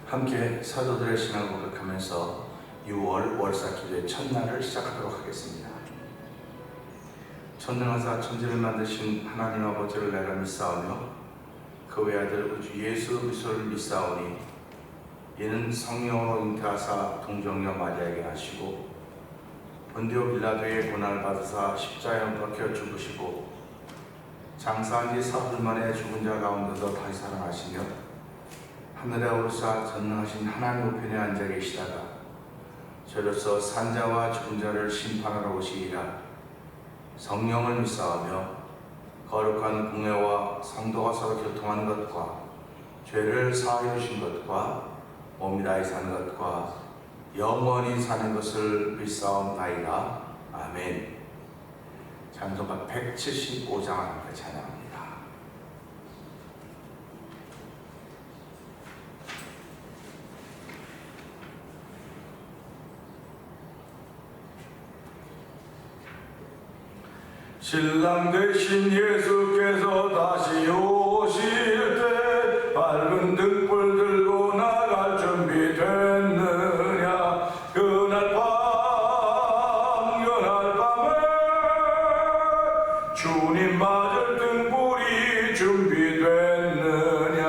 함께 사도들의 신앙을 고백하면서 6월 월사기도의 첫날을 시작하도록 하겠습니다. 전능하사 천지를 만드신 하나님 아버지를 내가 믿사오며 그 외아들 우주 예수 그리스도를 믿사오니 이는 성령으로 잉태하사 동정녀 마리아에게 나시고 본디오 빌라도의 고난을 받으사 십자가에 못 박혀 죽으시고 장사한 지 사흘 만에 죽은 자 가운데서 다시 살아나시며 하늘에 오르사 전능하신 하나님 우편에 앉아 계시다가 저로서 산자와 죽은 자를 심판하러 오시리라. 성령을 믿사오며 거룩한 공회와 성도가 서로 교통하는 것과 죄를 사하여 주신 것과 몸이 다히 사는 것과 영원히 사는 것을 믿사옵나이다. 아멘. 찬송가 175장 함께 찬양합니다. 신랑 되신 예수께서 다시 오실 때 밝은 등불 들고 나갈 준비 됐느냐. 그날 밤 그날 밤에 주님 맞을 등불이 준비됐느냐.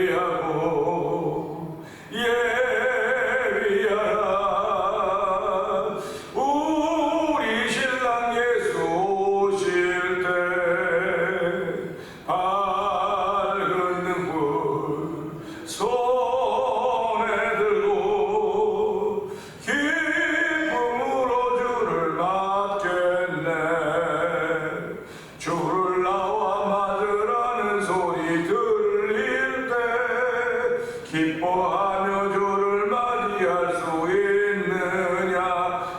예비하고 예비하라. 우리 신랑 예수 오실 때 밝은 등불 손에 들고 기쁨으로 주를 맞겠네. 주를 나와 맞으라는 소리 들릴 때 기뻐하며 주를 맞이할 수 있느냐.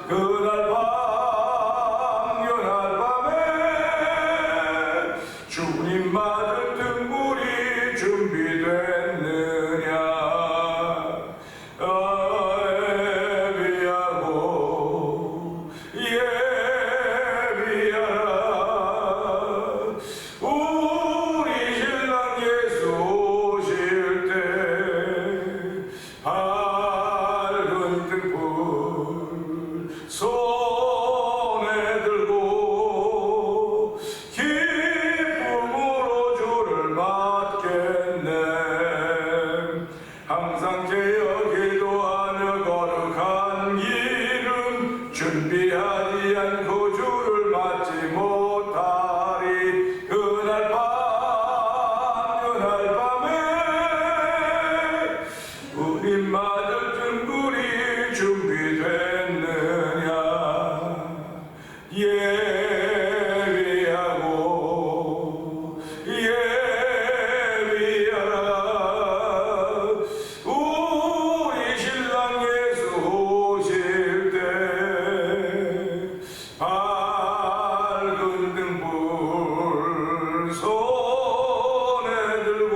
그날 밤 그날 밤에 주님 맞을 등불이 준비됐느냐. 예비하고 예비하라. 우리 신랑 예수 오실 때 밝은 등불 손에 들고 기쁨으로 주를 맞겠네. 항상 깨어 기도하며 거룩한 길은 준비하지 않고 주를 맞지 못하리. 그날 밤 그날 밤에 우리 맞을 등불이 준비됐느냐. 예비하고 예비하라. 우리 신랑 예수 오실 때 밝은 등불 손에 들고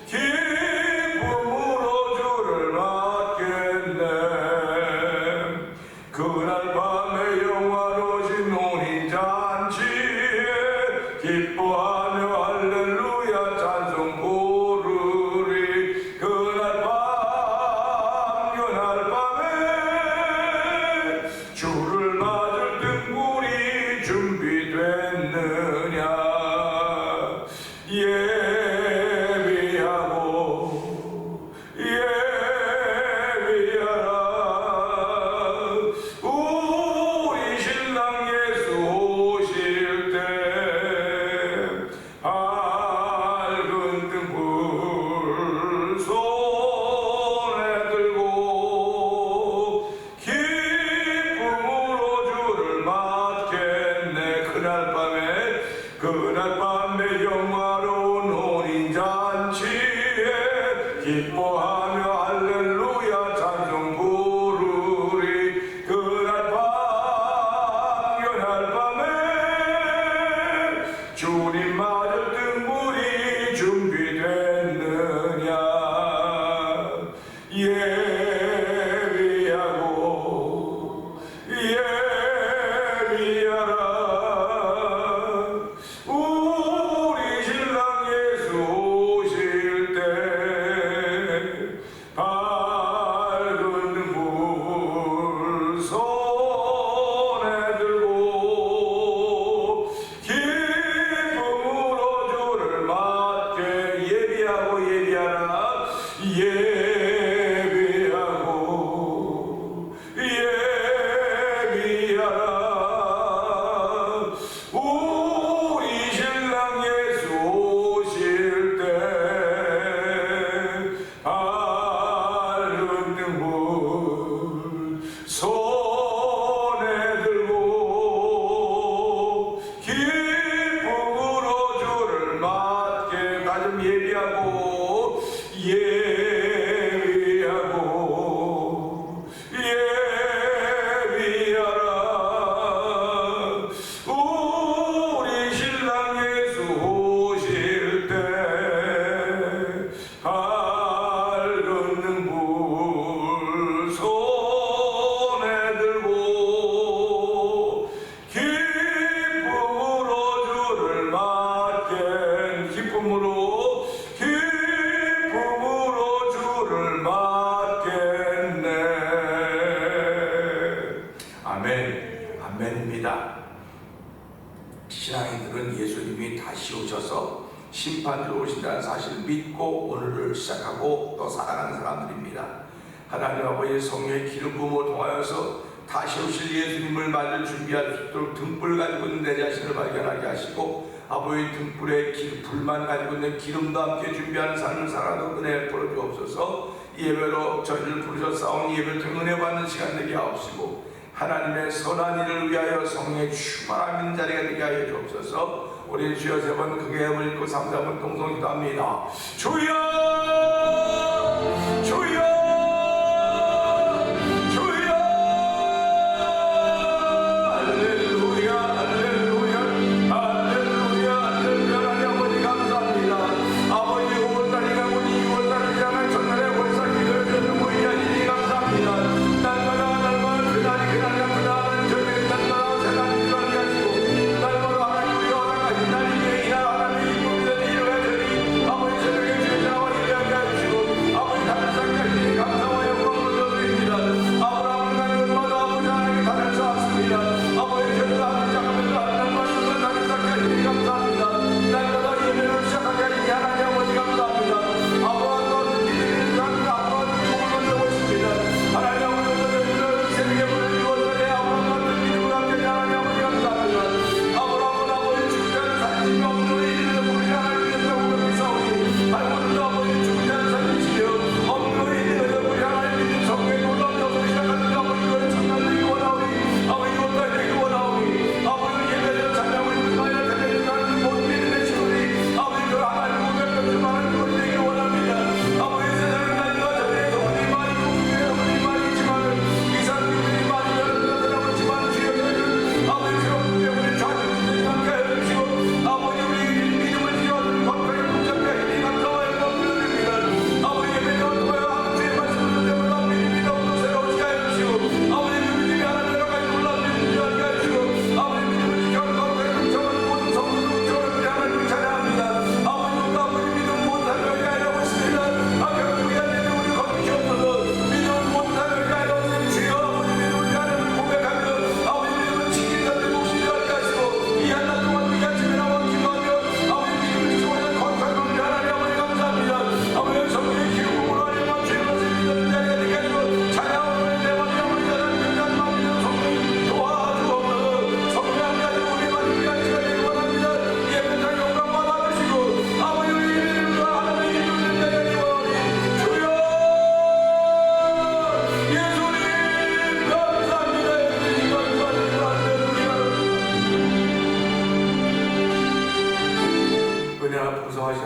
기쁨으로 주를 맞겠네. 그날 밤에 영화로우신 혼인잔치에 기뻐하며 할렐루야 찬송 부르리. 그날 밤 그날 밤에 주를 맞을 등불이 준비됐느냐. 예비하고 예비하라. 우리 신랑 예수 오실 때 밝은 등불 손에 들고 기쁨으로 주를 맞겠네. 그날 밤에 영화로운 혼인잔치에 기뻐하며 할렐루야 찬송 부르리. 그날 밤 그날 밤에 주님 맞을 등불이 준비됐느냐. 예비하고 예비하라. 우리 신랑 치우쳐서 심판 들어오신다는 사실을 믿고 오늘을 시작하고 또 살아가는 사람들입니다. 하나님 아버지 성령의 기름 부음을 통하여서 다시 오실 예수님을 맞을 준비할 수 있도록 등불 가지고 있는 내 자신을 발견하게 하시고 아버지 등불에 불만 가지고 있는 기름도 함께 준비하는 삶을 살아도 은혜 부어주옵소서. 예배로 저희를 부르셔 싸운 예배를 통해 은혜 받는 시간 되게 하옵시고 하나님의 선한 일을 위하여 성령의 충만함 있는 자리가 되게 하여 주옵소서. 우리 주여 세 번 크게 해을 읽고 3, 4번 동성 기도합니다. 주여 주여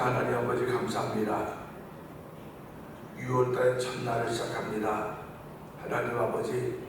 하나님 아버지 감사합니다. 6월달의 첫날을 시작합니다. 하나님 아버지,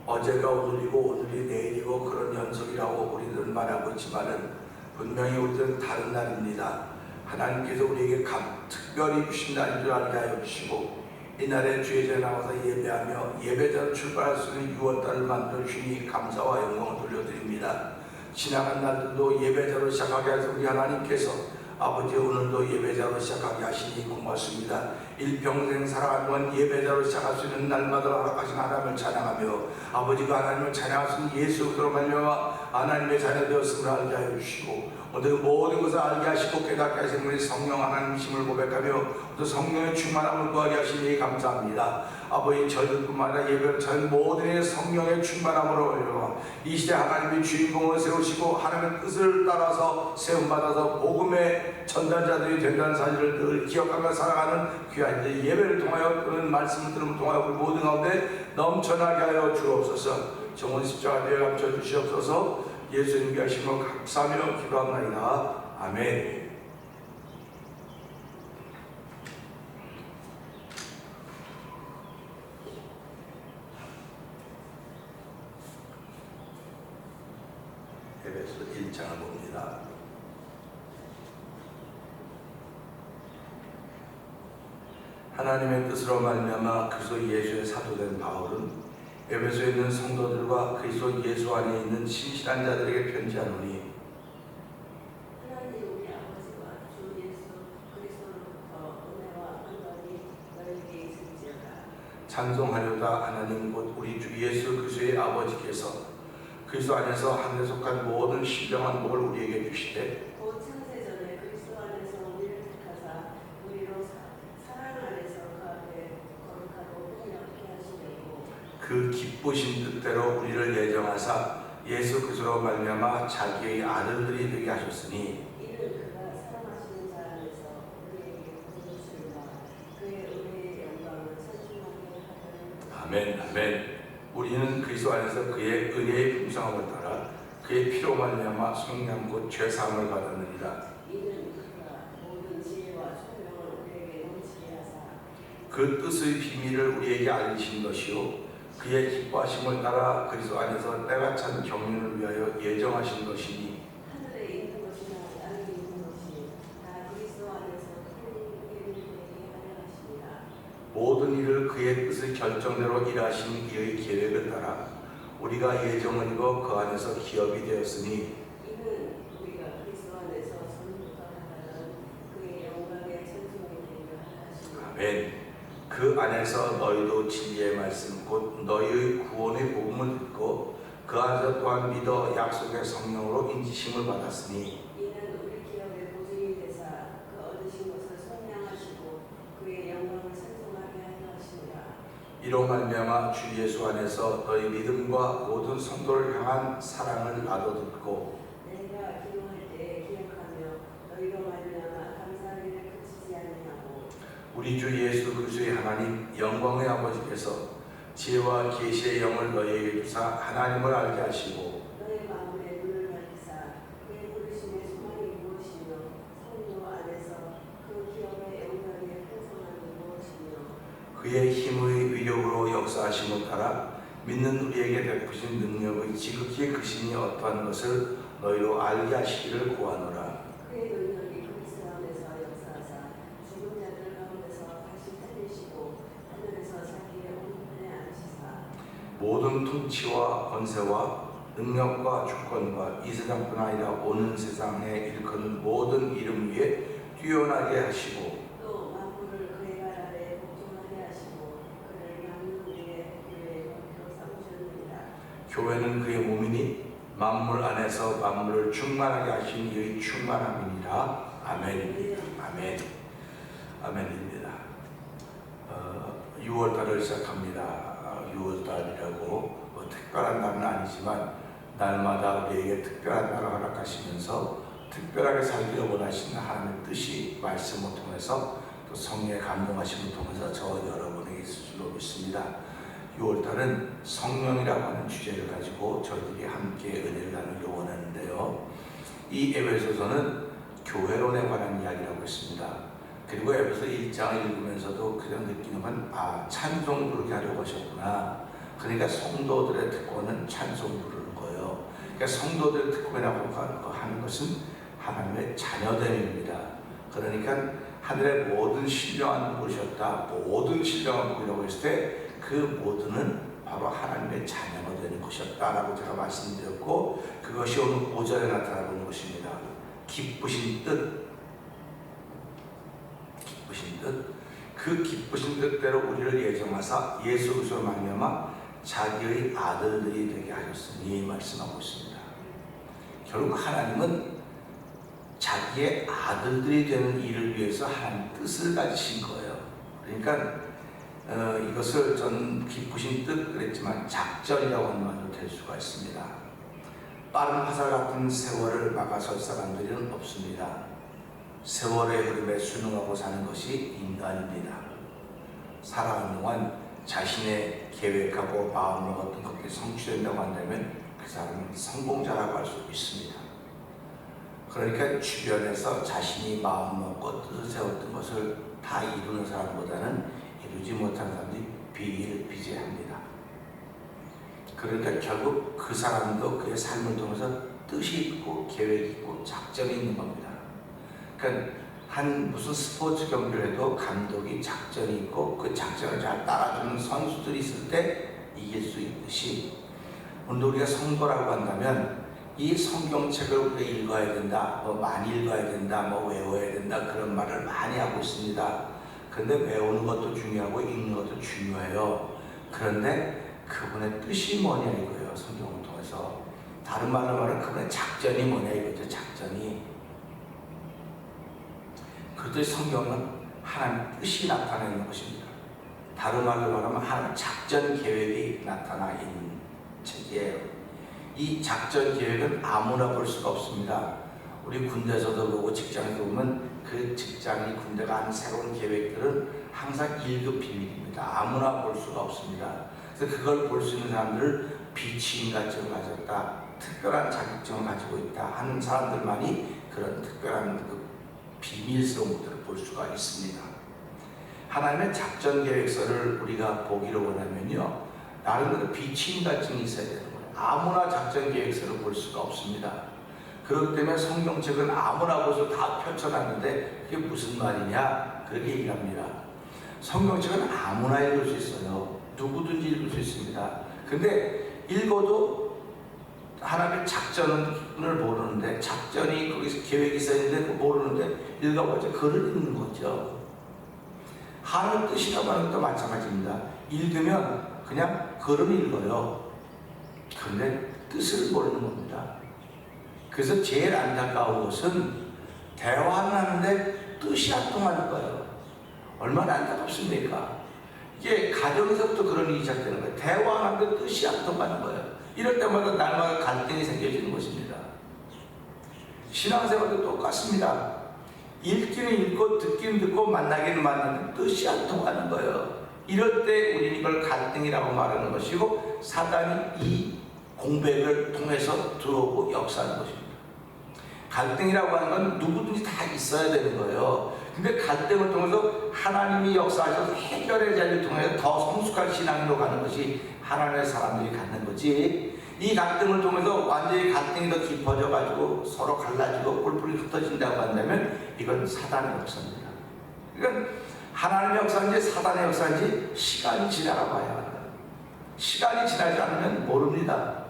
어제가 오늘이고 오늘이 내일이고 그런 연속이라고 우리들은 말하고 있지만은 분명히 우리들은 다른 날입니다. 하나님께서 우리에게 특별히 주신 날인 줄 알게 하여 주시고 이날에 주의 전에 나와서 예배하며 예배자로 출발할 수 있는 6월달을 만들어 주시니 감사와 영광을 돌려드립니다. 지나간 날들도 예배자로 시작하게 하셔서 우리 하나님께서 아버지 오늘도 예배자로 시작하게 하시니 고맙습니다. 일평생 살아가는 동안 예배자로 시작할 수 있는 날마다 허락하신 하나님을 찬양하며 아버지가 하나님을 찬양할 수 있는 예수 그리스도로 말미암아 하나님의 자녀 되었음을 알게 하여 주시고 오늘 모든 것을 알게 하시고 깨닫게 하신 우리 성령 하나님이심을 고백하며 또 성령의 충만함을 구하게 하시니 감사합니다. 아버지 저희뿐만 아니라 예배를 저희 모든의 성령의 충만함으로 올려 이 시대 하나님의 주인공을 세우시고 하나님의 뜻을 따라서 세움받아서 복음의 전달자들이 된다는 사실을 늘 기억하며 살아가는 귀한 예배를 통하여 그런 말씀을 들음을 통하여 우리 모든 가운데 넘쳐나게 하여 주옵소서. 정원 십자가에 감춰 주시옵소서. 예수님께 하심을 감사하며 기도합니다. 아멘. 에베소 1장을 봅니다. 하나님의 뜻으로 말미암아 그리스도 예수의 사도된 바울은 에베소에 있는 성도들과 그리스도 예수 안에 있는 신실한 자들에게 편지하노니 하나님 우리 아버지와 주 예수 그리스도로부터 은혜와 평강이 너희에게 있을지어다. 찬송하려다 하나님 곧 우리 주 예수 그리스도의 아버지께서 그리스도 안에서 하늘에 속한 모든 신령한 복을 우리에게 주시되 곧 창세 전에 기쁘신 뜻대로 우리를 예정하사 예수 그리스도로 말미암아 자기의 아들들이 되게 하셨으니 이는 그가 사랑하시는 자 안에서 우리에게 보여주심과 그의 은혜의 영광을 선중하게 하는 아멘. 아멘. 우리는 그리스도 안에서 그의 은혜의 풍성함을 따라 그의 피로 말미암아 성령 곧 죄사함을 받았느니라. 이는 그가 모든 지혜와 총명을 우리에게 넘치게 하사 그 뜻의 비밀을 우리에게 알리신 것이요 그의 기뻐하심을 따라 그리스도 안에서 때가 찬 경륜을 위하여 예정하신 것이니 하늘에 있는 것이나 땅에 있는 것이 다 그리스도 안에서 큰 일을 되게 하려 하십니다. 모든 일을 그의 뜻의 결정대로 일하신 이의 계획을 따라 우리가 예정을 입어 그 안에서 기업이 되었으니 이는 우리가 그리스도 안에서 전부터 하던 그의 영광의 찬송이 되려 하십니다. 아멘. 그 안에서 너희도 진리의 말씀 곧 너희의 구원의 복음을 듣고 그 안에서 또한 믿어 약속의 성령으로 인지심을 받았으니 이는 우리 기업의 보증이 되사 그 얻으신 것을 선량하시고 그의 영광을 찬송하게 하려 하십니다. 이로 말미암아 주 예수 안에서 너희 믿음과 모든 성도를 향한 사랑을 나도 듣고 내가 기도할 때 기억하며 너희로 말미암아 감사하기를 그치지 아니하고 우리 주 예수 그리스도의 하나님 영광의 아버지께서 지혜와 계시의 영을 너희에게 주사 하나님을 알게 하시고 너의 마음의 눈을 밝히사 그의 부르심의 소망이 무엇이며 성도 안에서 그 기업의 영광의 풍성함이 무엇이며 그의 힘의 위력으로 역사하심을 따라 믿는 우리에게 베푸신 능력의 지극히 크심이 어떠한 것을 너희로 알게 하시기를 구하노라. 그의 능력이 그리스도 안에서 역사하사 죽은 자들 가운데서 다시 살리시고 하늘에서 자기의 오른편에 앉히사 모든 통치와 권세와 능력과 주권과 이 세상뿐 아니라 오는 세상에 일컫는 모든 이름 위에 뛰어나게 하시고 또 만물을 그의 발 아래 복종하게 하시고 그를 만물 위에 그의 목표로 삼으셨느니라. 교회는 그의 몸이니 만물 안에서 만물을 충만하게 하신 이의 충만함이니라. 아멘. 아멘. 아멘입니다. 6월달을 시작합니다. 6월달이라고 특별한 날은 아니지만 날마다 우리에게 특별한 날을 허락하시면서 특별하게 살기를 원하시는 하나님의 뜻이 말씀을 통해서 또 성령의 감동하심을 통해서 저와 여러분에게 있을 줄로 믿습니다. 6월달은 성령이라고 하는 주제를 가지고 저희들이 함께 은혜를 나누려고 원하는데요. 이 에베소서는 교회론에 관한 이야기라고 했습니다. 그리고 에베소 1장을 읽으면서도 그냥 느끼는 건 찬송 부르게 하려고 하셨구나. 그러니까 성도들의 특권은 찬송 부르는 거예요. 그러니까 성도들의 특권이라고 하는 것은 하나님의 자녀됨입니다. 그러니까 하늘의 모든 신령한 복이셨다. 모든 신령한 복이라고 했을 때 그 모든은 바로 하나님의 자녀가 되는 것이었다라고 제가 말씀드렸고 그것이 오늘 5절에 나타나는 것입니다. 기쁘신 뜻, 그 기쁘신 뜻대로 우리를 예정하사 예수 그리스도로 말미암아 자기의 아들들이 되게 하셨으니 말씀하고 있습니다. 결국 하나님은 자기의 아들들이 되는 일을 위해서 하나님 뜻을 가지신 거예요. 그러니까 이것을 저는 기쁘신 뜻 그랬지만 작전이라고 하는 말도 될 수가 있습니다. 빠른 화살 같은 세월을 막아설 사람들은 없습니다. 세월의 흐름에 순응하고 사는 것이 인간입니다. 살아가는 동안 자신의 계획하고 마음 먹었던 것들이 성취된다고 한다면 그 사람은 성공자라고 할 수 있습니다. 그러니까 주변에서 자신이 마음 먹고 뜻을 세웠던 것을 다 이루는 사람보다는 이루지 못하는 사람들이 비일비재합니다. 그러니까 결국 그 사람도 그의 삶을 통해서 뜻이 있고 계획이 있고 작전이 있는 겁니다. 그러니까 무슨 스포츠 경기를 해도 감독이 작전이 있고 그 작전을 잘 따라주는 선수들이 있을 때 이길 수 있듯이 오늘 우리가 성도라고 한다면 이 성경책을 우리가 읽어야 된다, 많이 읽어야 된다, 외워야 된다 그런 말을 많이 하고 있습니다. 그런데 외우는 것도 중요하고 읽는 것도 중요해요. 그런데 그분의 뜻이 뭐냐 이거예요. 성경을 통해서 다른 말로 말하면 그분의 작전이 뭐냐 이거죠. 작전이 그것도 성경은 하나님 뜻이 나타내는 것입니다. 다른 말로 말하면 하나님의 작전 계획이 나타나 있는 책이에요. 이 작전 계획은 아무나 볼 수가 없습니다. 우리 군대에서도 보고 직장에서 보면 그 직장이 군대가 하는 새로운 계획들은 항상 1급 비밀입니다. 아무나 볼 수가 없습니다. 그래서 그걸 볼 수 있는 사람들을 비치인간증을 가졌다, 특별한 자격증을 가지고 있다 하는 사람들만이 그런 특별한 그 비밀스러운 것들을 볼 수가 있습니다. 하나님의 작전 계획서를 우리가 보기를 원하면요, 나름대로 비치인간증이 있어야 되는 거예요. 아무나 작전 계획서를 볼 수가 없습니다. 그렇기 때문에 성경책은 아무나 보서 다 펼쳐놨는데 그게 무슨 말이냐, 그렇게 얘기합니다. 성경책은 아무나 읽을 수 있어요. 누구든지 읽을 수 있습니다. 근데 읽어도 하나님의 작전을 모르는데, 작전이 거기서 계획이 써있는데 그거 모르는데 읽어보자, 글을 읽는 거죠. 하나님 뜻이라고 하는 것도 마찬가지입니다. 읽으면 그냥 글은 읽어요. 그런데 뜻을 모르는 겁니다. 그래서 제일 안타까운 것은 대화는 하는데 뜻이 안 통하는 거예요. 얼마나 안타깝습니까? 이게 가정에서부터 그런 일이 시작되는 거예요. 대화하는데 뜻이 안 통하는 거예요. 이럴 때마다 날마다 갈등이 생겨지는 것입니다. 신앙생활도 똑같습니다. 읽기는 읽고 듣기는 듣고 만나기는 만나는데 뜻이 안 통하는 거예요. 이럴 때 우리는 이걸 갈등이라고 말하는 것이고, 사단이 이 공백을 통해서 들어오고 역사하는 것입니다. 갈등이라고 하는 건 누구든지 다 있어야 되는 거예요. 근데 갈등을 통해서 하나님이 역사하셔서 해결의 자리를 통해서 더 성숙한 신앙으로 가는 것이 하나님의 사람들이 갖는 거지, 이 갈등을 통해서 완전히 갈등이 더 깊어져 가지고 서로 갈라지고 뿔뿔이 흩어진다고 한다면 이건 사단의 역사입니다. 그러니까 하나님의 역사인지 사단의 역사인지 시간이 지나가 봐야 합니다. 시간이 지나지 않으면 모릅니다.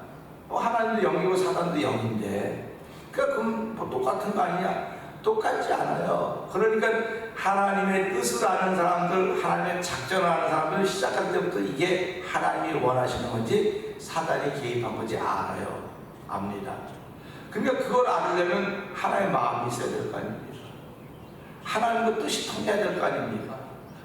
하나님도 영이고 사단도 영인데, 그러니까 그럼 뭐 똑같은 거 아니냐? 똑같지 않아요. 그러니까 하나님의 뜻을 아는 사람들, 하나님의 작전을 아는 사람들, 시작할 때부터 이게 하나님이 원하시는 건지 사단이 개입한 건지 알아요. 압니다. 그러니까 그걸 알으려면 하나님의 마음이 있어야 될 거 아닙니까? 하나님과 뜻이 통해야 될 거 아닙니까?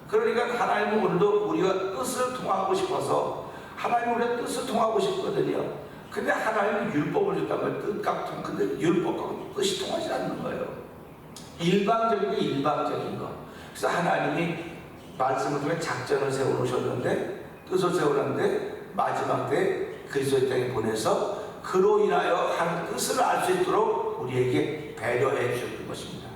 그러니까 하나님은 오늘도 우리가 뜻을 통하고 싶어서, 하나님은 우리가 뜻을 통하고 싶거든요. 근데 하나님은 율법을 줬단 말이에요. 뜻과 통. 근데 율법과 뜻이 통하지 않는 거예요. 일방적인 게 일방적인 거. 그래서 하나님이 말씀을 통해 작전을 세워놓으셨는데, 뜻을 세우는데 마지막 때 그리스도의 땅에 보내서 그로 인하여 하는 뜻을 알 수 있도록 우리에게 배려해 주셨던 것입니다.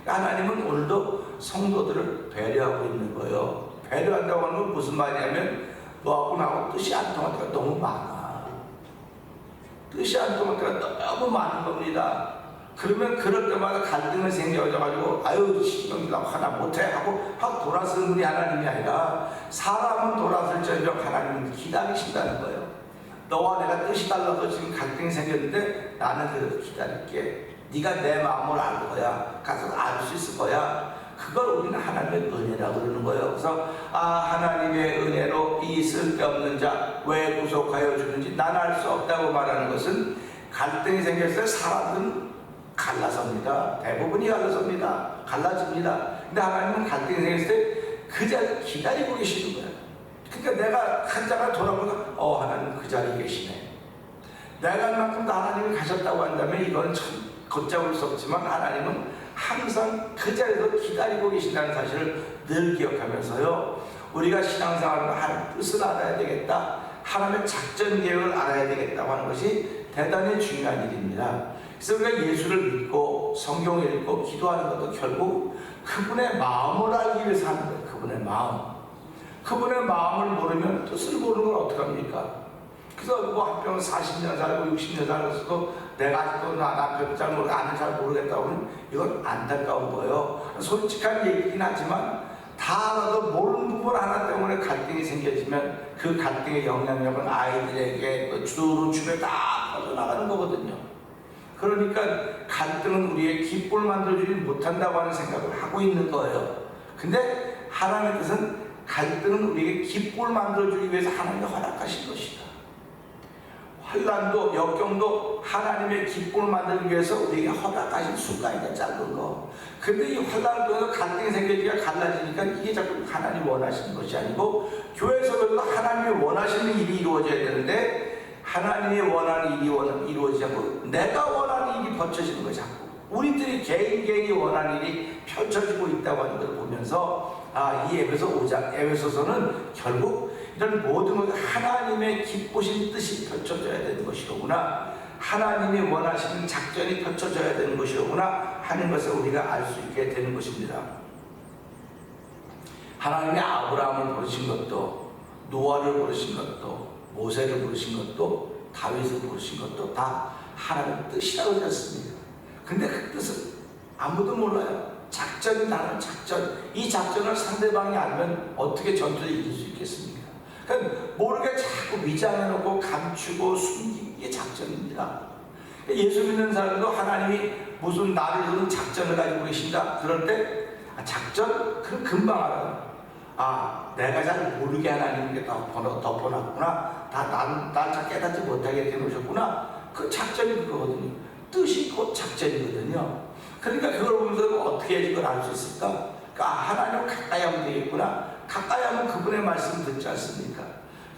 하나님은 오늘도 성도들을 배려하고 있는 거예요. 배려한다고 하는 건 무슨 말이냐면, 너하고 나하고 뜻이 안 통할 때가 너무 많아. 뜻이 안 통할 때가 너무 많은 겁니다. 그러면 그럴 때마다 갈등이 생겨가지고 아유 신경이나 하나 못해 하고 확 돌아서는 분이 하나님이 아니라, 사람은 돌아설지언정 하나님은 기다리신다는 거예요. 너와 내가 뜻이 달라서 지금 갈등이 생겼는데 나는 그래도 기다릴게. 네가 내 마음을 알 거야. 가서 알 수 있을 거야. 그걸 우리는 하나님의 은혜라고 그러는 거예요. 그래서 하나님의 은혜로 이 쓸데없는 자 왜 구속하여 주는지 난 알 수 없다고 말하는 것은, 갈등이 생겼을 때 사람들은 갈라섭니다. 대부분이 갈라집니다. 근데 하나님은 갈등이 생겼을 때 그 자리에 기다리고 계시는 거예요. 그러니까 내가 한 자가 돌아보니까 하나님 그 자리에 계시네. 내가 만큼 하나님이 가셨다고 한다면 이건 참 걷잡을 수 없지만, 하나님은 항상 그 자리에서 기다리고 계신다는 사실을 늘 기억하면서요, 우리가 신앙생활을 하나님의 뜻을 알아야 되겠다, 하나님의 작전 계획을 알아야 되겠다고 하는 것이 대단히 중요한 일입니다. 그래서 우리가 예수를 믿고 성경을 읽고 기도하는 것도 결국 그분의 마음을 알기 위해서 하는 거예요. 그분의 마음을 모르면 뜻을 모르는 건 어떡합니까? 그래서 뭐 한평 40년 살고 60년 살았어도 내가 아직도 남편 잘 모르고 아는 잘 모르겠다고 하면 이건 안타까운 거예요. 솔직한 얘기긴 하지만 다 알아도 모르는 부분 하나 때문에 갈등이 생겨지면 그 갈등의 영향력은 아이들에게 주변에 다 퍼져나가는 거거든요. 그러니까 갈등은 우리의 기쁨을 만들어주지 못한다고 하는 생각을 하고 있는 거예요. 근데 하나님께서는 갈등은 우리에게 기쁨을 만들어주기 위해서 하나님이 허락하신 것이다. 환난도 역경도 하나님의 기쁨을 만들기 위해서 우리에게 허락하신 순간이다. 짧은 거. 근데 이 환란을 통해서 갈등이 생기니까 갈라지니까 이게 자꾸 하나님 원하시는 것이 아니고 교회 속에서도 하나님이 원하시는 일이 이루어져야 되는데 하나님이 원하는 일이 이루어지지 않고 내가 원하는 일이 펼쳐지는 거예요. 자꾸 우리들이 개인이 원하는 일이 펼쳐지고 있다고 하는 걸 보면서 이 에베소서는 결국 이런 모든 것을 하나님의 기쁘신 뜻이 펼쳐져야 되는 것이로구나, 하나님이 원하시는 작전이 펼쳐져야 되는 것이로구나 하는 것을 우리가 알 수 있게 되는 것입니다. 하나님이 아브라함을 부르신 것도, 노아를 부르신 것도, 모세를 부르신 것도, 다윗을 부르신 것도 다 하나님의 뜻이라고 하셨습니다. 근데 그 뜻은 아무도 몰라요. 작전이라는 작전, 이 작전을 상대방이 알면 어떻게 전투를 이길 수 있겠습니까? 그러니까 모르게 자꾸 위장해놓고 감추고 숨기는 게 작전입니다. 예수 믿는 사람도 하나님이 무슨 나를 이루는 작전을 가지고 계신다 그럴 때 작전? 그럼 금방 알아요. 내가 잘 모르게 하나님께 덮어놨구나, 날 잘 깨닫지 못하게 해놓으셨구나. 그 작전이 그거거든요. 뜻이 곧 작전이거든요. 그러니까 그걸 보면서 어떻게 이걸 알 수 있을까? 그러니까 하나님을 가까이 하면 되겠구나. 가까이 하면 그분의 말씀을 듣지 않습니까?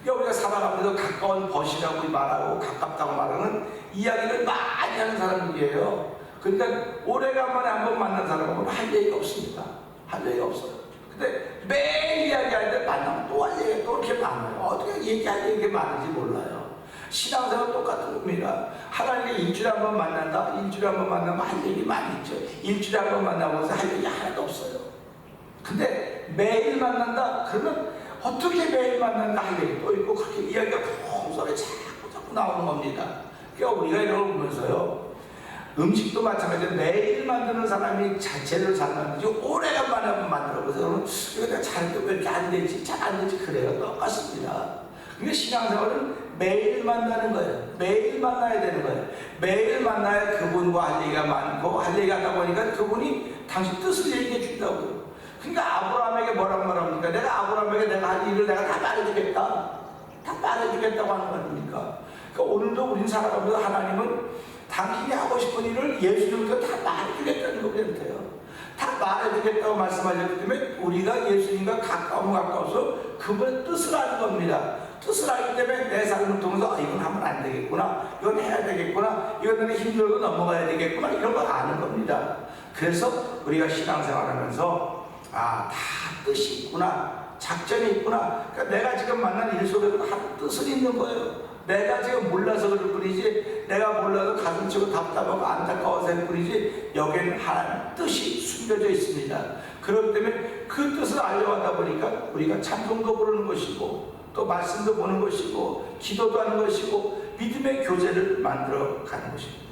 그러니까 우리가 살아가면서 가까운 벗이라고 말하고 가깝다고 말하는 이야기를 많이 하는 사람들이에요. 그러니까 오래간만에 한번 만난 사람은 할 얘기가 없습니다. 할 얘기가 없어요. 근데 매일 이야기하는데 만나면 또 할 얘기가 또 이렇게 많아요. 어떻게 얘기할 얘기가 많은지 몰라요. 신앙생활 똑같은 겁니다. 하나님께 일주일에 한 번 만난다. 일주일에 한 번 만나면 할 얘기 많이 있죠. 일주일에 한 번 만나면서 할 얘기 하나도 없어요. 근데 매일 만난다? 그러면 어떻게 매일 만난다 할 얘기 또 있고 그렇게 이야기가 풍성하게 자꾸 나오는 겁니다. 그러니까 우리가 이런 걸 보면서요, 음식도 마찬가지로 매일 만드는 사람이 자체를 잘 만들지 오래간만에 한번 만들어보세요. 이거 내가 잘했는데 왜 이렇게 안 되지? 잘 안 되지? 그래요. 똑같습니다. 근데 신앙생활은 매일 만나는 거예요. 매일 만나야 되는 거예요. 매일 만나야 그분과 할 얘기가 많고 할 얘기가 하다 보니까 그분이 당신 뜻을 얘기해 준다고요. 그러니까 아브라함에게 뭐라고 말합니까? 내가 아브라함에게 내가 할 일을 내가 다 말해주겠다. 다 말해주겠다고 하는 거 아닙니까? 그러니까 오늘도 우린 살아가면서 하나님은 당신이 하고 싶은 일을 예수님부터 다 말해주겠다는 거거든요. 다 말해주겠다고 말씀하셨기 때문에 우리가 예수님과 가까워서 그분의 뜻을 아는 겁니다. 뜻을 알기 때문에 내 삶을 통해서 이건 하면 안 되겠구나, 이건 해야 되겠구나, 이건 내가 힘들어도 넘어가야 되겠구나, 이런 걸 아는 겁니다. 그래서 우리가 신앙생활하면서 다 뜻이 있구나, 작전이 있구나. 그러니까 내가 지금 만난 일 속에도 한 뜻은 있는 거예요. 내가 지금 몰라서 그럴 뿐이지, 내가 몰라서 가슴 치고 답답하고 안타까워서 할 뿐이지, 여기에는 하나님의 뜻이 숨겨져 있습니다. 그렇기 때문에 그 뜻을 알려가다 보니까 우리가 찬송도 부르는 것이고 또 말씀도 보는 것이고 기도도 하는 것이고 믿음의 교제를 만들어 가는 것입니다.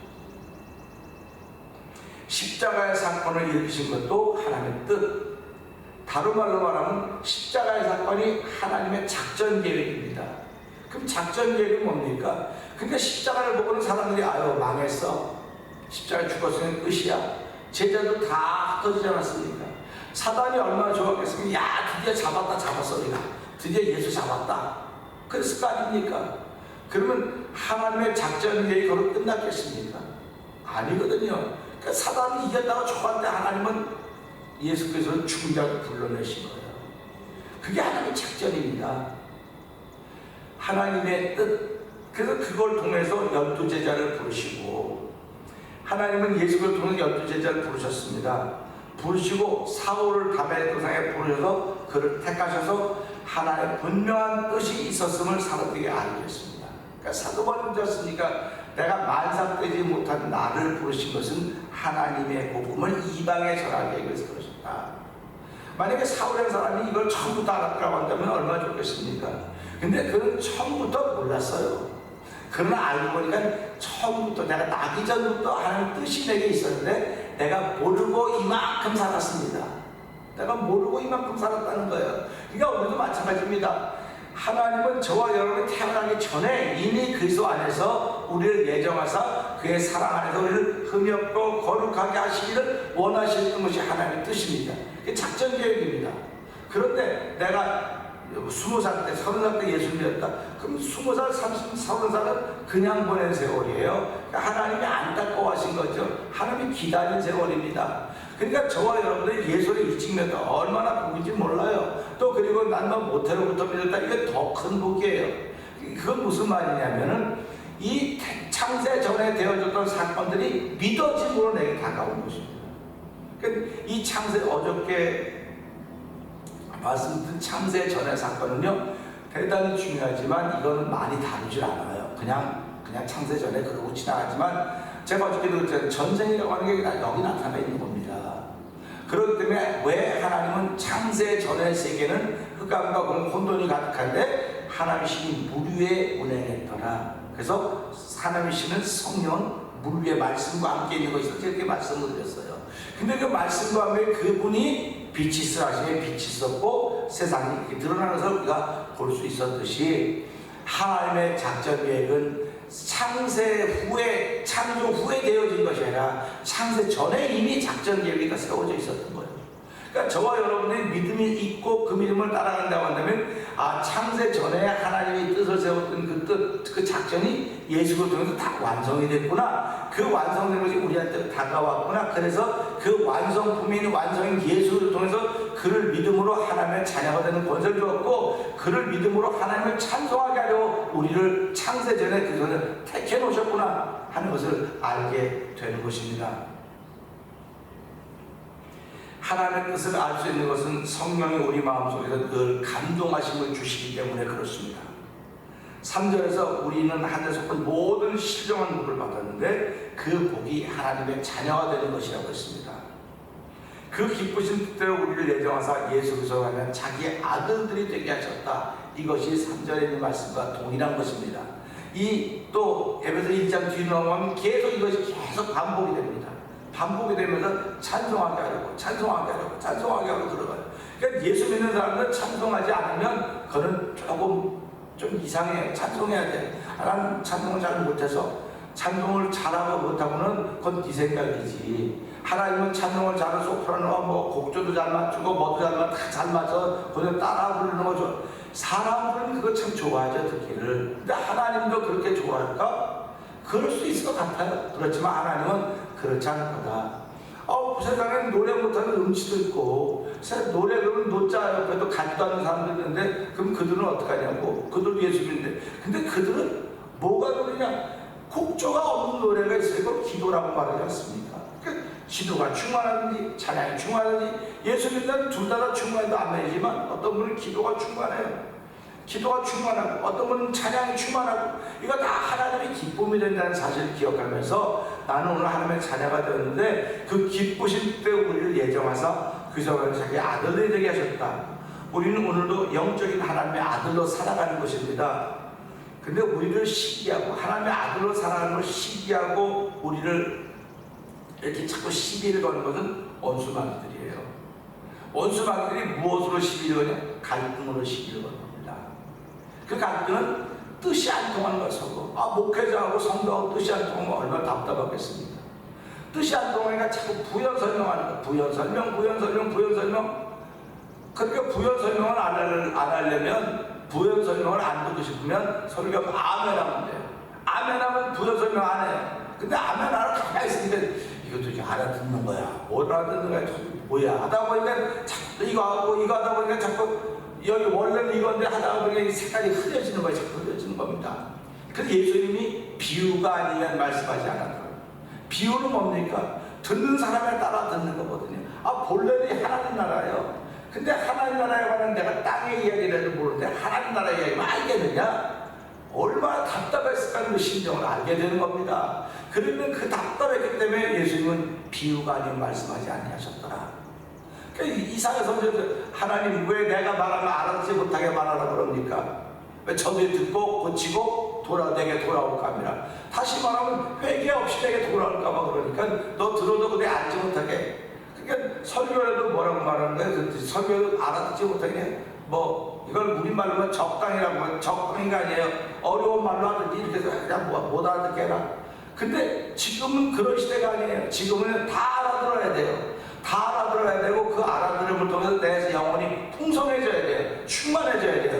십자가의 사건을 일으키신 것도 하나님의 뜻. 다른 말로 말하면 십자가의 사건이 하나님의 작전 계획입니다. 그럼 작전 계획이 뭡니까? 그러니까 십자가를 보고는 사람들이 망했어. 십자가에 죽었으면 끝이야. 제자도 다 흩어지지 않았습니까? 사단이 얼마나 좋았겠습니까? 드디어 잡았어 우리가. 드디어 예수 잡았다. 그랬을 거 아닙니까? 그러면 하나님의 작전 계획이 거로 끝났겠습니까? 아니거든요. 그러니까 사단이 이겼다고 좋았는데 하나님은 예수께서는 죽은 자를 불러내신 거예요. 그게 하나님의 작전입니다. 하나님의 뜻. 그래서 그걸 통해서 12제자를 부르시고, 하나님은 예수를 통해서 12제자를 부르셨습니다. 부르시고 사울을 다메섹 도상에 부르셔서 그를 택하셔서 하나님의 분명한 뜻이 있었음을 사람들에게 알게 했습니다. 그러니까 사도 바울이었으니까 내가 만삭되지 못한 나를 부르신 것은 하나님의 복음을 이방에 전하기 위해서 그러셨다. 만약에 사울이라는 사람이 이걸 처음부터 알았다고 한다면 얼마나 좋겠습니까? 근데 그는 처음부터 몰랐어요. 그러나 알고 보니까 처음부터 내가 나기 전부터 하는 뜻이 내게 있었는데 내가 모르고 이만큼 살았습니다. 내가 모르고 이만큼 살았다는 거예요. 그러니까 우리도 마찬가지입니다. 하나님은 저와 여러분이 태어나기 전에 이미 그리스도 안에서 우리를 예정하사 그의 사랑 안에서 우리를 흠없고 거룩하게 하시기를 원하시는 것이 하나님의 뜻입니다. 그게 작전 계획입니다. 그런데 내가 20살 때, 30살 때 예수 믿었다. 그럼 20살, 30, 30살은 그냥 보낸 세월이에요. 그러니까 하나님이 안타까워하신 거죠. 하나님이 기다린 세월입니다. 그러니까 저와 여러분들이 예수를 일찍 믿었다. 얼마나 복인지 몰라요. 또 그리고 난만 모태로부터 믿었다. 이게 더 큰 복이에요. 그건 무슨 말이냐면은 이 창세 전에 되어졌던 사건들이 믿어짐으로 내게 다가온 것입니다. 그러니까 이 창세, 어저께 말씀드린 창세 전의 사건은요 대단히 중요하지만 이거는 많이 다루질 않아요. 그냥 창세 전에 그러고 지나가지만 제가 어저께도 그랬잖아요. 전생이라고 하는 게 여기 나타나 있는 겁니다. 그렇기 때문에 왜 하나님은 창세 전의 세계는 흑암과 혼돈이 가득한데 하나님이신 물 위에 운행했더라. 그래서 하나님이시는 성령은 물 위에 말씀과 함께 있는 것이다. 이렇게 말씀을 드렸어요. 근데 그 말씀과 함께 그분이 빛이 있으라시에 빛이 있었고 세상이 이렇게 드러나는 것을 우리가 볼 수 있었듯이 하나님의 작전 계획은 창세 후에, 창조 후에 되어진 것이 아니라 창세 전에 이미 작전 계획이 다 세워져 있었던 거예요. 그러니까 저와 여러분의 믿음이 있고 그 믿음을 따라간다고 한다면 창세 전에 하나님이 뜻을 세웠던 그 뜻, 그 작전이 예수를 통해서 다 완성이 됐구나. 그 완성된 것이 우리한테 다가왔구나. 그래서 그 완성품인 완성인 예수를 통해서 그를 믿음으로 하나님의 자녀가 되는 권세를 주었고 그를 믿음으로 하나님을 찬송하게 하려 우리를 창세 전에 그 전에 택해 놓으셨구나 하는 것을 알게 되는 것입니다. 하나님의 뜻을 알 수 있는 것은 성령이 우리 마음속에서 늘 감동하심을 주시기 때문에 그렇습니다. 3절에서 우리는 하늘에 속한 모든 신령한 복을 받았는데 그 복이 하나님의 자녀가 되는 것이라고 했습니다. 그 기쁘신 뜻대로 우리를 예정하사 예수 그리스도로 하면 자기의 아들들이 되게 하셨다. 이것이 3절에 있는 말씀과 동일한 것입니다. 이 또 에베소 1장 뒤로 넘어가면 계속 이것이 계속 반복이 됩니다. 반복이 되면서 찬송하게 하려고 찬송하게 하려고 들어가요. 그러니까 예수 믿는 사람은 찬송하지 않으면 그는 조금 좀 이상해요. 찬송해야 돼. 난 찬송을 잘 못해서 찬송을 잘하고 못하고는 그건 네 생각이지. 하나님은 찬송을 잘하는 소프라노와 곡조도 잘 맞추고 뭐도 잘 맞춰 그냥 따라 부르는 거죠. 사람들은 그거 참 좋아하죠, 듣기를. 근데 하나님도 그렇게 좋아할까? 그럴 수 있을 것 같아요. 그렇지만 하나님은 그렇지 않을 거다. 세상에 노래 못하는 음치도 있고 노래 그러면 노자 옆에도 가지도 않는 사람도 있는데 그럼 그들은 어떡하냐고. 그들도 예수 믿는데 근데 그들은 뭐가 노래냐? 곡조가 없는 노래가 있어요. 이걸 기도라고 말하지 않습니까? 그러니까 기도가 충만하든지 찬양이 충만하든지 예수 믿는 둘 다 충만해도 안 되지만 어떤 분은 기도가 충만해요. 기도가 충만하고 어떤 분은 찬양이 충만하고 이거 다 하나님의 기쁨이 된다는 사실을 기억하면서 나는 오늘 하나님의 자녀가 되었는데 그 기쁘신 때 우리를 예정하사 그 성령을 자기 아들들이 되게 하셨다. 우리는 오늘도 영적인 하나님의 아들로 살아가는 것입니다. 근데 우리를 시기하고 하나님의 아들로 살아가는 걸 시기하고 우리를 이렇게 자꾸 시비를 거는 것은 원수마귀들이에요. 원수마귀들이 무엇으로 시비를 거냐? 갈등으로 시비를 거는 겁니다. 그 갈등은 뜻이 안 통하는 것이고 목회자하고 성도하고 뜻이 안 통하면 얼마나 답답하겠습니까? 뜻이 안 통하니까 자꾸 부연 설명하는 거야. 부연 설명. 그러니까 부연 설명을 안 하려면 부연 설명을 안 듣고 싶으면 설교 아멘하면 돼요. 아멘하면 부연 설명 안 해요. 근데 아멘하러 가만히 있으니까 이것도 이제 알아듣는 거야. 뭘 알아듣는 거야? 뭐야? 하다 보니까 자꾸 이거 하다 보니까 자꾸 여기 원래는 이건데 하다 보니까 색깔이 흐려지는 거예요. 자꾸 흐려지는 겁니다. 그래서 예수님이 비유가 아니면 말씀하지 않았어요. 비유는 뭡니까? 듣는 사람에 따라 듣는 거거든요. 본래는 하나님 나라예요. 근데 하나님 나라에 관한 내가 땅의 이야기를 해도 모르는데 하나님 나라 이야기만 알겠느냐? 얼마나 답답했을까 그 심정을 알게 되는 겁니다. 그러면 그 답답했기 때문에 예수님은 비유가 아니면 말씀하지 아니하셨더라. 그러니까 이사야서 하나님 왜 내가 말하면 알아듣지 못하게 말하라 그럽니까? 왜 저들이 듣고 고치고 내게 돌아올까 합니다. 다시 말하면 회개 없이 내게 돌아올까 봐 그러니까 너 들어도 그대 알지 못하게. 그러니까 설교에도 뭐라고 말하는 거예요? 설교도 알아듣지 못하게 이걸 우리말로 하면 적당이라고 하면 적당히가 아니에요. 어려운 말로 하든지 이렇게 해서 그냥 못 알아듣게 해라. 근데 지금은 그런 시대가 아니에요. 지금은 다 알아들어야 돼요. 다 알아들어야 되고 그 알아들음을 통해서 내 영혼이 풍성해져야 돼요. 충만해져야 돼요.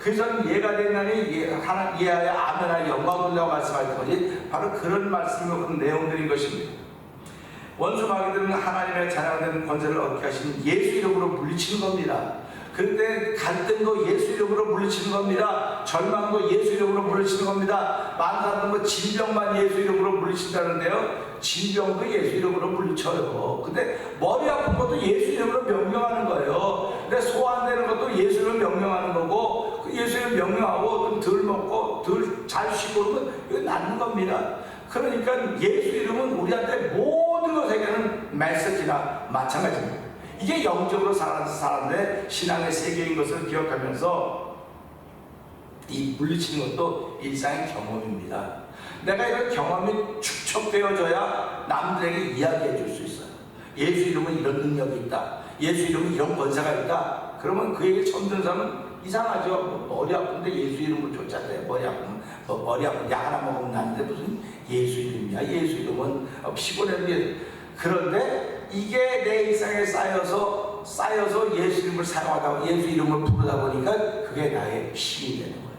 그래서 예가 되나니 하나님 예하여 아멘하여 영광 돌리라고 말씀하셨던 것이 바로 그런 말씀과 그런 내용들인 것입니다. 원수 마귀들은 하나님의 자녀된 권세를 얻게 하신 예수 이름으로 물리치는 겁니다. 그때 갈등도 예수 이름으로 물리치는 겁니다. 절망도 예수 이름으로 물리치는 겁니다. 많은 사람들은 질병만 예수 이름으로 물리친다는데요, 질병도 예수 이름으로 물리쳐요. 근데 머리 아픈 것도 예수 이름으로 명령하는 거예요. 근데 소환되는 것도 예수 이름으로 명령하는 거고, 그 예수 이름 명령하고 좀 덜 먹고 덜 잘 쉬고 그러면 이거 낫는 겁니다. 그러니까 예수 이름은 우리한테 모든 것에게는 메시지나 마찬가지입니다. 이게 영적으로 살아가는 사람들의 신앙의 세계인 것을 기억하면서 이 물리치는 것도 일상의 경험입니다. 내가 이런 경험이 축적되어져야 남들에게 이야기해 줄 수 있어요. 예수 이름은 이런 능력이 있다, 예수 이름은 이런 권세가 있다. 그러면 그 얘기를 처음 듣는 사람은 이상하죠. 머리 아픈데 예수 이름을 쫓아대. 머리 아프면 머리 아픈 약 하나 먹으면 나는데 무슨 예수 이름이야. 예수 이름은 피곤해도 그런데 이게 내 일상에 쌓여서 예수 이름을 사용하다, 예수 이름을 부르다 보니까 그게 나의 힘이 되는 거예요.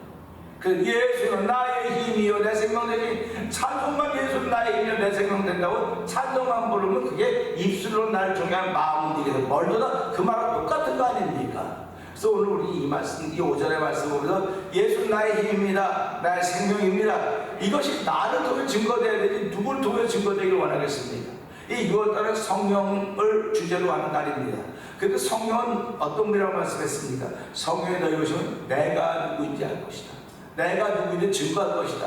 그 예수는 나의 힘이요 내 생명되니, 찬송만 예수는 나의 힘이요 내 생명된다고 찬송만 부르면 그게 입술로 나를 정한 마음은 되게 되고, 멀도다 그 말은 똑같은 거 아닙니까? 그래서 오늘 우리 이 말씀, 이 5절의 말씀을 보면서 예수는 나의 힘입니다, 나의 생명입니다, 이것이 나를 통해 증거되어야 되지 누굴 통해 증거되기를 원하겠습니까? 이 6월달은 성령을 주제로 하는 날입니다. 그런데 성령은 어떤 분이라고 말씀했습니까? 성령이 너희 오시면 내가 누구인지 알 것이다, 내가 누구인지 증거할 것이다.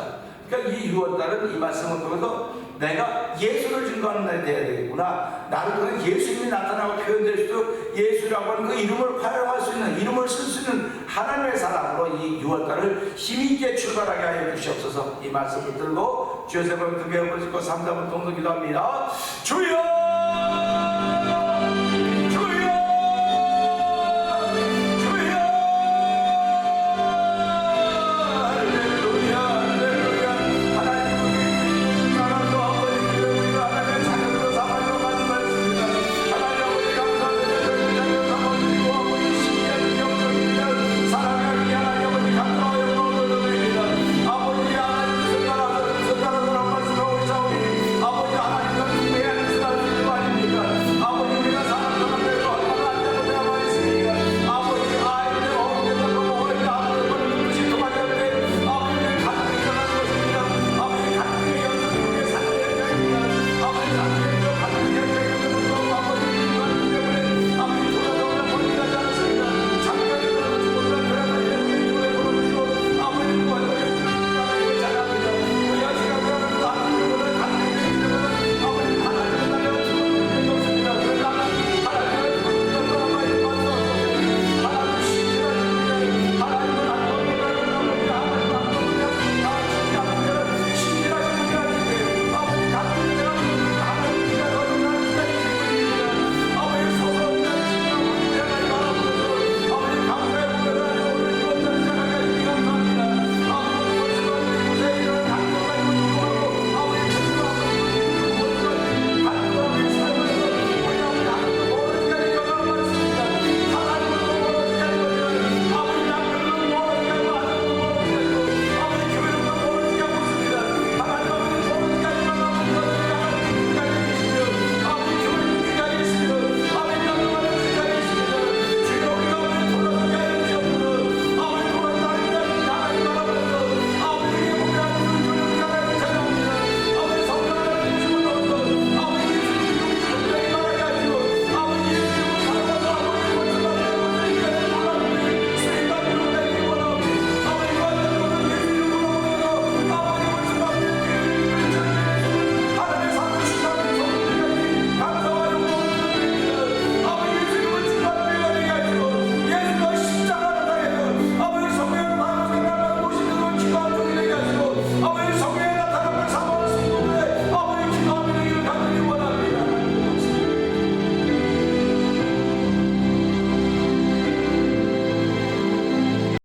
그러니까 이 6월달은 이 말씀을 통해서 내가 예수를 증거하는 날이 되어야 되겠구나, 나를 통해 예수님이 나타나고 표현될 수 있도록 예수라고 하는 그 이름을 활용할 수 있는, 이름을 쓸 수 있는 하나님의 사람으로 이 6월달을 힘있게 출발하게 하여 주시옵소서. 이 말씀을 들고 주여 세 번 크게 엎어지고 3, 4번 동도 기도합니다. 주여!